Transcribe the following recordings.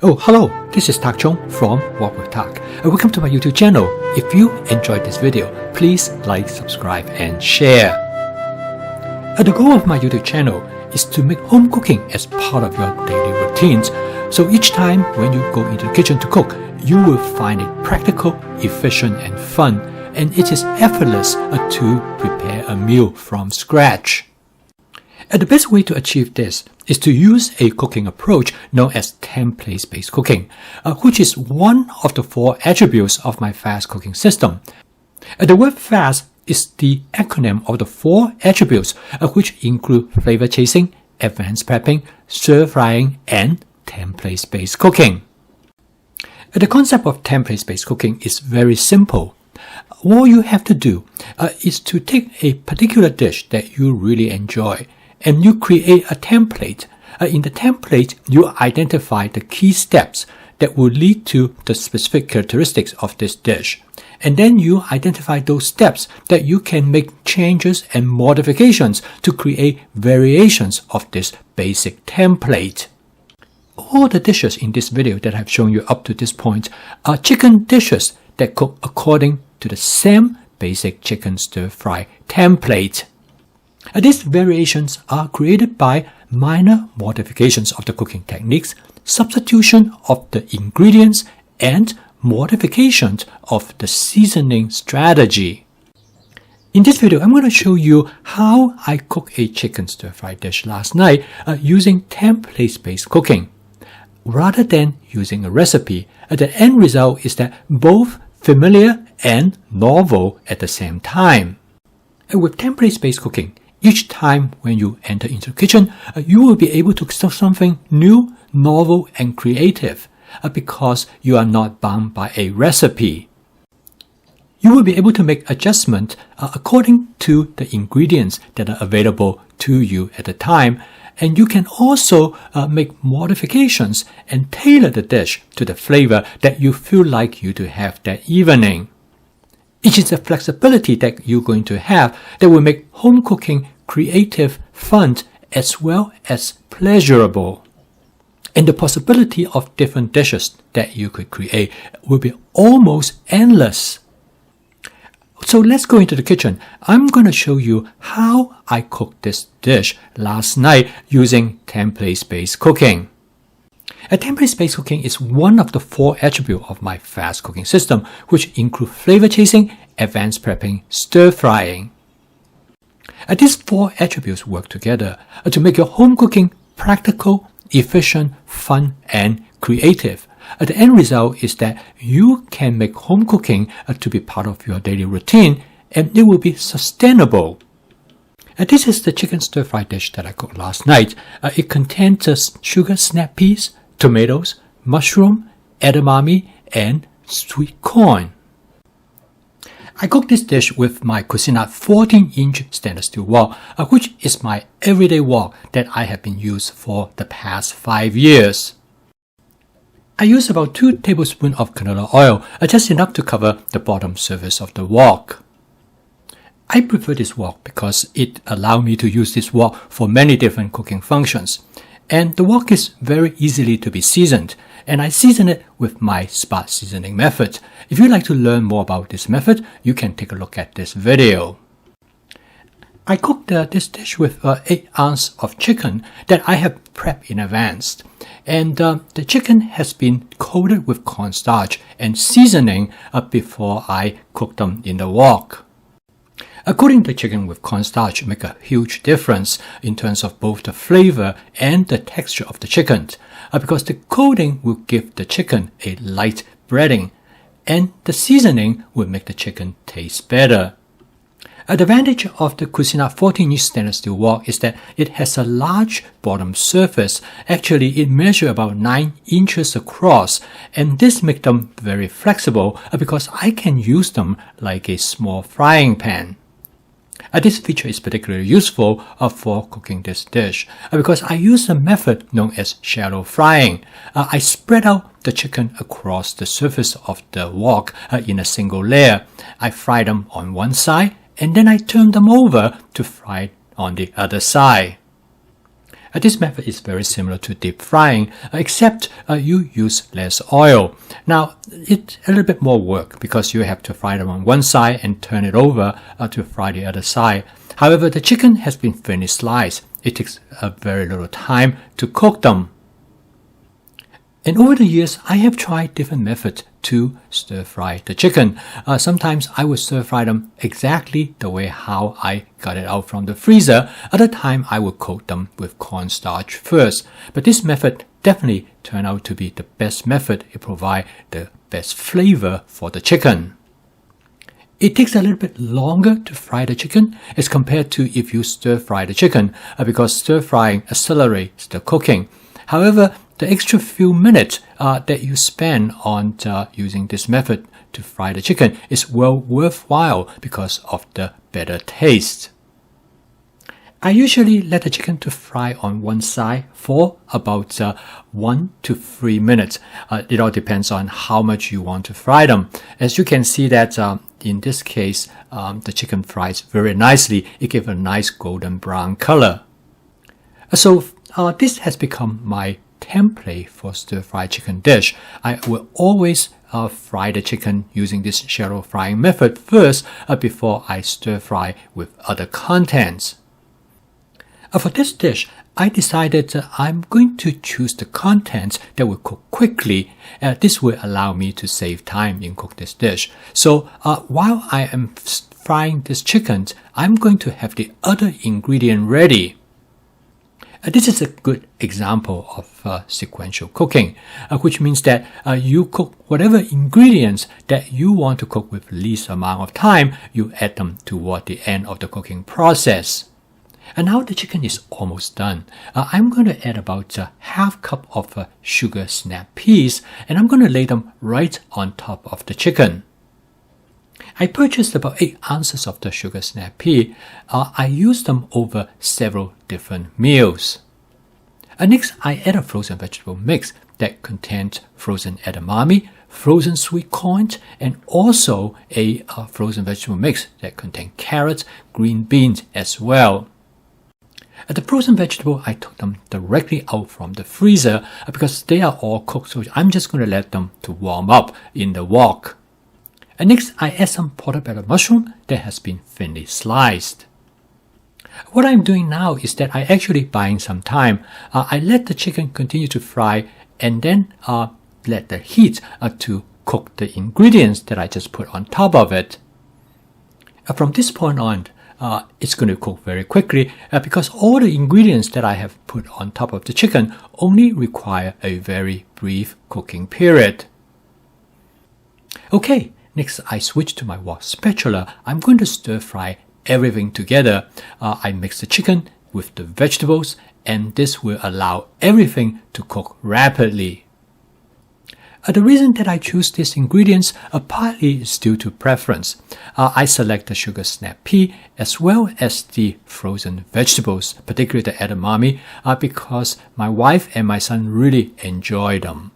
Oh, hello, this is Tak Chong from Walk with Tak. Welcome to my YouTube channel. If you enjoyed this video, please like, subscribe, and share. The goal of my YouTube channel is to make home cooking as part of your daily routines. So each time when you go into the kitchen to cook, you will find it practical, efficient, and fun, and it is effortless to prepare a meal from scratch. The best way to achieve this is to use a cooking approach known as template-based cooking, which is one of the 4 attributes of my fast cooking system. The word fast is the acronym of the 4 attributes, which include flavor chasing, advanced prepping, stir-frying, and template-based cooking. The concept of template-based cooking is very simple. All you have to do is to take a particular dish that you really enjoy, and you create a template. In the template, you identify the key steps that will lead to the specific characteristics of this dish. And then you identify those steps that you can make changes and modifications to create variations of this basic template. All the dishes in this video that I've shown you up to this point are chicken dishes that cook according to the same basic chicken stir-fry template. These variations are created by minor modifications of the cooking techniques, substitution of the ingredients, and modification of the seasoning strategy. In this video, I'm going to show you how I cooked a chicken stir-fry dish last night using template-based cooking. Rather than using a recipe, the end result is that both familiar and novel at the same time. With template-based cooking, each time when you enter into the kitchen, you will be able to cook something new, novel, and creative because you are not bound by a recipe. You will be able to make adjustments according to the ingredients that are available to you at the time, and you can also make modifications and tailor the dish to the flavor that you feel like you to have that evening. It is the flexibility that you're going to have that will make home cooking creative, fun, as well as pleasurable. And the possibility of different dishes that you could create will be almost endless. So let's go into the kitchen. I'm going to show you how I cooked this dish last night using template-based cooking. Template-based cooking is one of the 4 attributes of my fast cooking system, which include flavor chasing, advanced prepping, stir-frying. These 4 attributes work together to make your home cooking practical, efficient, fun, and creative. The end result is that you can make home cooking to be part of your daily routine, and it will be sustainable. This is the chicken stir-fry dish that I cooked last night. It contains sugar snap peas, tomatoes, mushroom, edamame, and sweet corn. I cooked this dish with my Cuisinart 14-inch stainless steel wok, which is my everyday wok that I have been used for the past 5 years. I used about 2 tablespoons of canola oil, just enough to cover the bottom surface of the wok. I prefer this wok because it allows me to use this wok for many different cooking functions. And the wok is very easily to be seasoned, and I season it with my spot seasoning method. If you'd like to learn more about this method, you can take a look at this video. I cooked this dish with 8 ounces of chicken that I have prepped in advance. And the chicken has been coated with cornstarch and seasoning before I cook them in the wok. Coating the chicken with cornstarch makes a huge difference in terms of both the flavor and the texture of the chicken, because the coating will give the chicken a light breading, and the seasoning will make the chicken taste better. The advantage of the Cuisinart 14-inch stainless steel wok is that it has a large bottom surface. Actually, it measures about 9 inches across, and this makes them very flexible because I can use them like a small frying pan. This feature is particularly useful for cooking this dish because I use a method known as shallow frying. I spread out the chicken across the surface of the wok in a single layer. I fry them on one side, and then I turn them over to fry on the other side. This method is very similar to deep frying, except you use less oil. Now, it's a little bit more work because you have to fry them on one side and turn it over to fry the other side. However, the chicken has been finely sliced. It takes a very little time to cook them. And over the years, I have tried different methods to stir fry the chicken. Sometimes I would stir fry them exactly the way how I got it out from the freezer. Other time I would coat them with cornstarch first. But this method definitely turned out to be the best method. It provides the best flavor for the chicken. It takes a little bit longer to fry the chicken as compared to if you stir fry the chicken because stir frying accelerates the cooking. However, the extra few minutes that you spend on using this method to fry the chicken is well worthwhile because of the better taste. I usually let the chicken to fry on one side for about 1 to 3 minutes. It all depends on how much you want to fry them. As you can see that in this case, the chicken fries very nicely. It gives a nice golden brown color. So this has become my template for stir-fry chicken dish. I will always fry the chicken using this shallow frying method first before I stir fry with other contents. For this dish, I decided I'm going to choose the contents that will cook quickly. This will allow me to save time in cook this dish. So while I am frying this chicken, I'm going to have the other ingredient ready. This is a good example of sequential cooking, which means that you cook whatever ingredients that you want to cook with least amount of time, you add them toward the end of the cooking process. And now the chicken is almost done. I'm going to add about half cup of sugar snap peas, and I'm going to lay them right on top of the chicken. I purchased about 8 ounces of the sugar snap pea. I used them over several different meals. Next, I add a frozen vegetable mix that contains frozen edamame, frozen sweet corn, and also a frozen vegetable mix that contains carrots, green beans as well. The frozen vegetable, I took them directly out from the freezer because they are all cooked, so I'm just going to let them to warm up in the wok. And next, I add some portobello mushroom that has been thinly sliced. What I'm doing now is that I actually buying some time. I let the chicken continue to fry and then let the heat to cook the ingredients that I just put on top of it. From this point on, it's going to cook very quickly because all the ingredients that I have put on top of the chicken only require a very brief cooking period. Okay. Next, I switch to my wok spatula. I'm going to stir fry everything together. I mix the chicken with the vegetables, and this will allow everything to cook rapidly. The reason that I choose these ingredients partly is due to preference. I select the sugar snap pea as well as the frozen vegetables, particularly the edamame, because my wife and my son really enjoy them.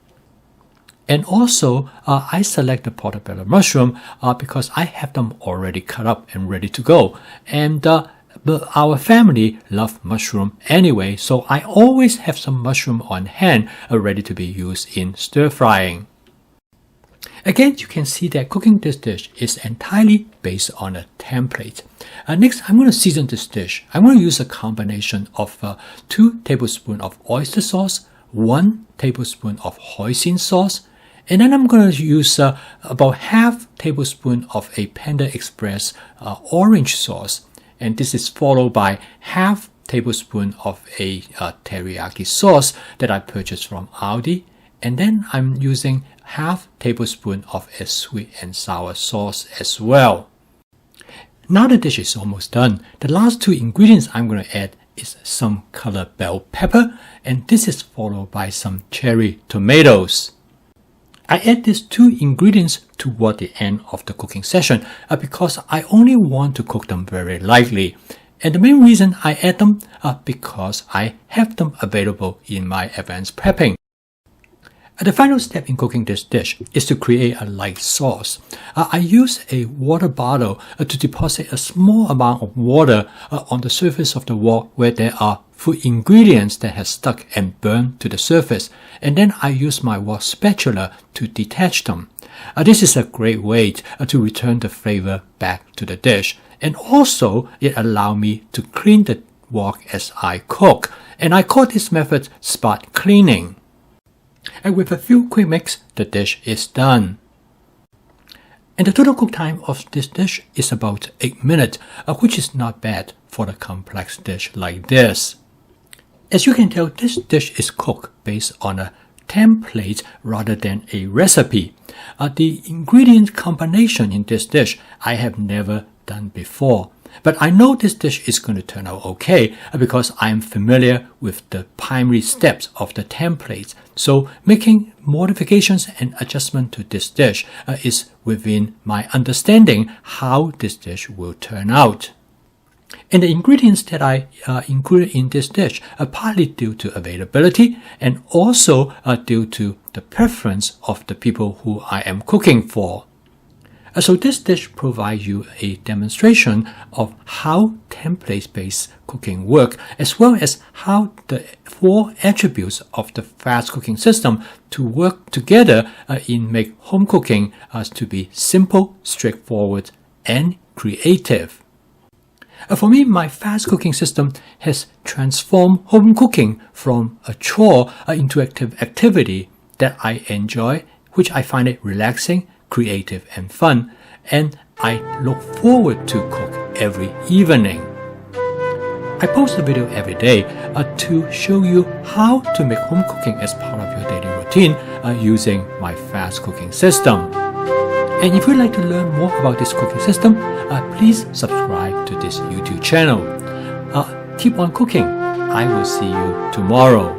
And also, I select the portobello mushroom because I have them already cut up and ready to go. And but our family love mushroom anyway, so I always have some mushroom on hand ready to be used in stir frying. Again, you can see that cooking this dish is entirely based on a template. Next, I'm going to season this dish. I'm going to use a combination of 2 tablespoons of oyster sauce, 1 tablespoon of hoisin sauce, and then I'm going to use about half tablespoon of a Panda Express orange sauce. And this is followed by half tablespoon of a teriyaki sauce that I purchased from Aldi. And then I'm using half tablespoon of a sweet and sour sauce as well. Now the dish is almost done. The last 2 ingredients I'm going to add is some colored bell pepper, and this is followed by some cherry tomatoes. I add these 2 ingredients toward the end of the cooking session because I only want to cook them very lightly. And the main reason I add them because I have them available in my advanced prepping. The final step in cooking this dish is to create a light sauce. I use a water bottle to deposit a small amount of water on the surface of the wok where there are food ingredients that have stuck and burned to the surface, and then I use my wok spatula to detach them. This is a great way to return the flavor back to the dish, and also it allows me to clean the wok as I cook, and I call this method spot cleaning. And with a few quick mix, the dish is done. And the total cook time of this dish is about 8 minutes, which is not bad for a complex dish like this. As you can tell, this dish is cooked based on a template rather than a recipe. The ingredient combination in this dish I have never done before. But I know this dish is going to turn out okay because I am familiar with the primary steps of the templates. So making modifications and adjustment to this dish is within my understanding how this dish will turn out. And the ingredients that I included in this dish are partly due to availability and also due to the preference of the people who I am cooking for. So this dish provides you a demonstration of how template-based cooking work, as well as how the 4 attributes of the fast cooking system to work together in make home cooking to be simple, straightforward, and creative. For me, my fast cooking system has transformed home cooking from a chore into an activity that I enjoy, which I find it relaxing, creative, and fun, and I look forward to cook every evening. I post a video every day to show you how to make home cooking as part of your daily routine using my fast cooking system. And if you'd like to learn more about this cooking system, please subscribe to this YouTube channel. Keep on cooking. I will see you tomorrow.